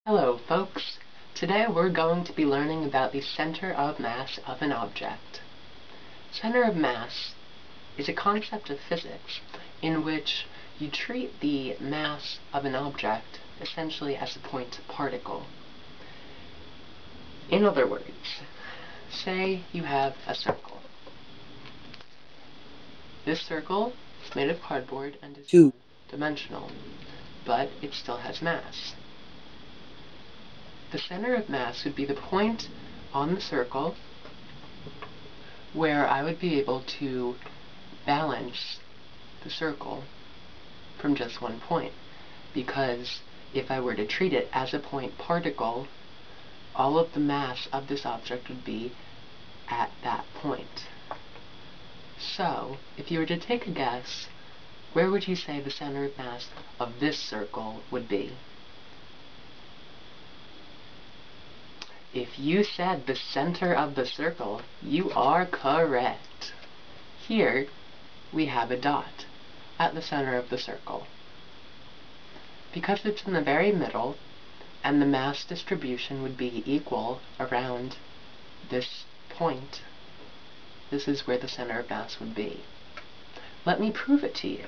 Hello folks! Today we're going to be learning about the center of mass of an object. Center of mass is a concept of physics in which you treat the mass of an object essentially as a point particle. In other words, say you have a circle. This circle is made of cardboard and is one-dimensional, but it still has mass. The center of mass would be the point on the circle where I would be able to balance the circle from just one point. Because if I were to treat it as a point particle, all of the mass of this object would be at that point. So, if you were to take a guess, where would you say the center of mass of this circle would be? If you said the center of the circle, you are correct. Here, we have a dot at the center of the circle. Because it's in the very middle, and the mass distribution would be equal around this point, this is where the center of mass would be. Let me prove it to you.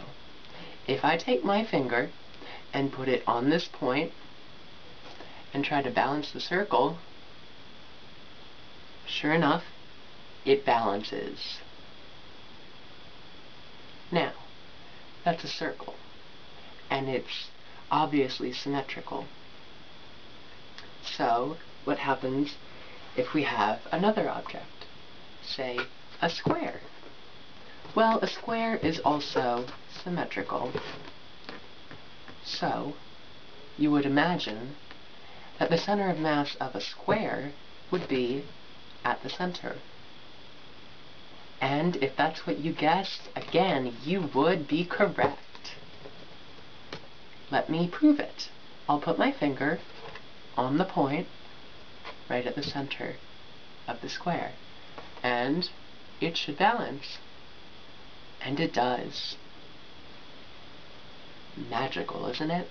If I take my finger and put it on this point and try to balance the circle, sure enough, it balances. Now, that's a circle, and it's obviously symmetrical. So, what happens if we have another object? Say, a square. Well, a square is also symmetrical. So, you would imagine that the center of mass of a square would be at the center. And if that's what you guessed, again, you would be correct. Let me prove it. I'll put my finger on the point right at the center of the square, and it should balance. And it does. Magical, isn't it?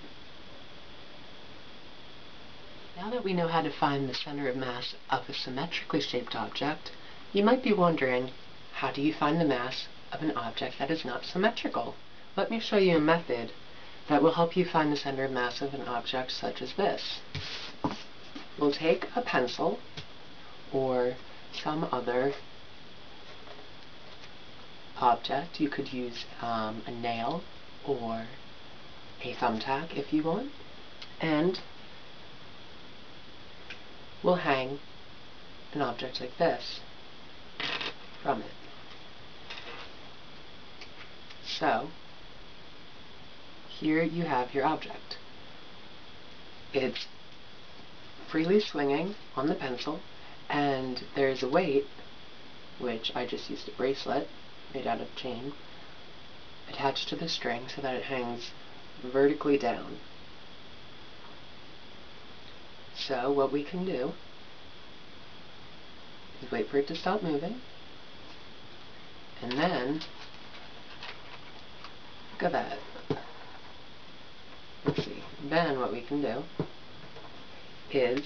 Now that we know how to find the center of mass of a symmetrically shaped object, you might be wondering, how do you find the mass of an object that is not symmetrical? Let me show you a method that will help you find the center of mass of an object such as this. We'll take a pencil or some other object. You could use a nail or a thumbtack if you want, and we'll hang an object like this from it. So, here you have your object. It's freely swinging on the pencil, and there's a weight, which I just used a bracelet made out of chain, attached to the string so that it hangs vertically down. So what we can do is wait for it to stop moving, and then, look at that. Let's see. Then what we can do is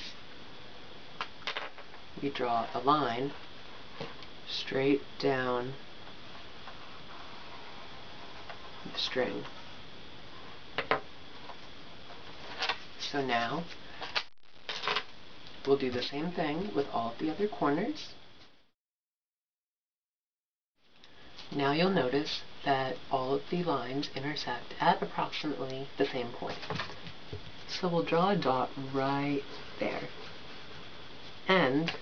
we draw a line straight down the string. So now we'll do the same thing with all of the other corners. Now you'll notice that all of the lines intersect at approximately the same point. So we'll draw a dot right there. And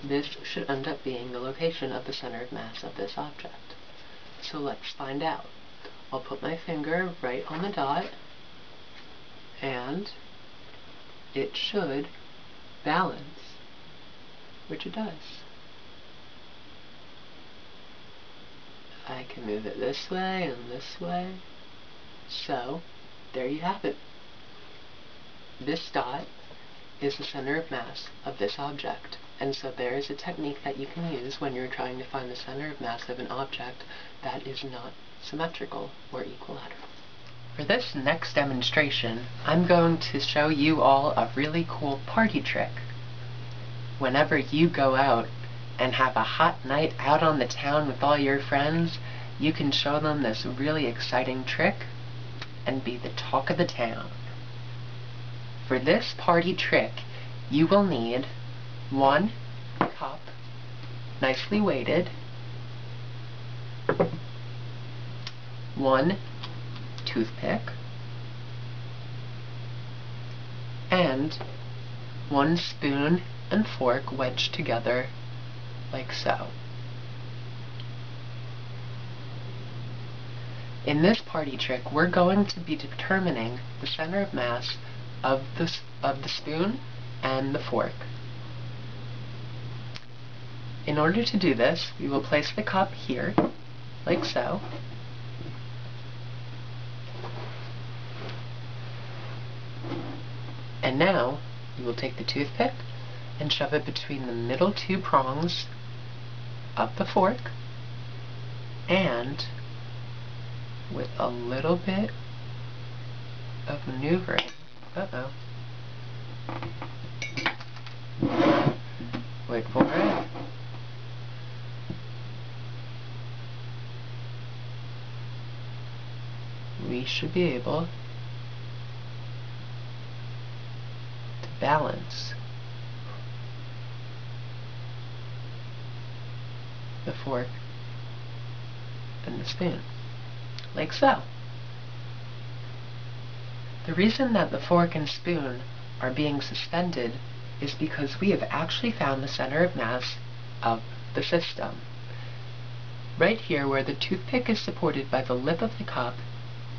this should end up being the location of the center of mass of this object. So let's find out. I'll put my finger right on the dot, and it should balance, which it does. I can move it this way and this way. So, there you have it. This dot is the center of mass of this object. And so there is a technique that you can use when you're trying to find the center of mass of an object that is not symmetrical or equilateral. For this next demonstration, I'm going to show you all a really cool party trick. Whenever you go out and have a hot night out on the town with all your friends, you can show them this really exciting trick and be the talk of the town. For this party trick, you will need 1 cup, nicely weighted, 1 toothpick, and 1 spoon and fork wedged together like so. In this party trick, we're going to be determining the center of mass of the spoon and the fork. In order to do this, we will place the cup here, like so. And now, we will take the toothpick and shove it between the middle 2 prongs of the fork, and with a little bit of maneuvering, wait for it, we should be able to balance the fork and the spoon, like so. The reason that the fork and spoon are being suspended is because we have actually found the center of mass of the system. Right here, where the toothpick is supported by the lip of the cup,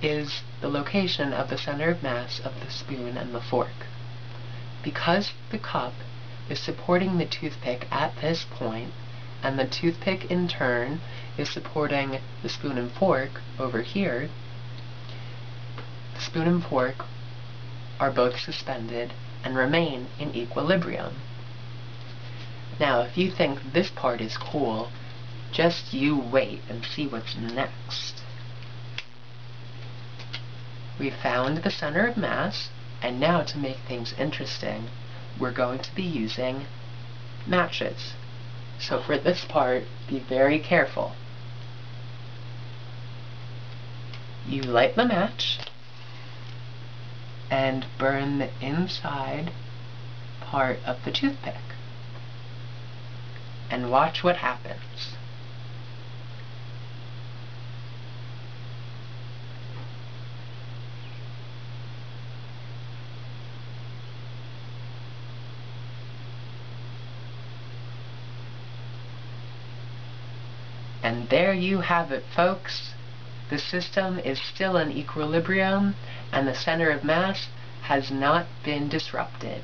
is the location of the center of mass of the spoon and the fork. Because the cup is supporting the toothpick at this point, and the toothpick in turn is supporting the spoon and fork over here, the spoon and fork are both suspended and remain in equilibrium. Now, if you think this part is cool, just you wait and see what's next. We found the center of mass, and now to make things interesting, we're going to be using matches. So for this part, be very careful. You light the match and burn the inside part of the toothpick, and watch what happens. And there you have it, folks. The system is still in equilibrium, and the center of mass has not been disrupted.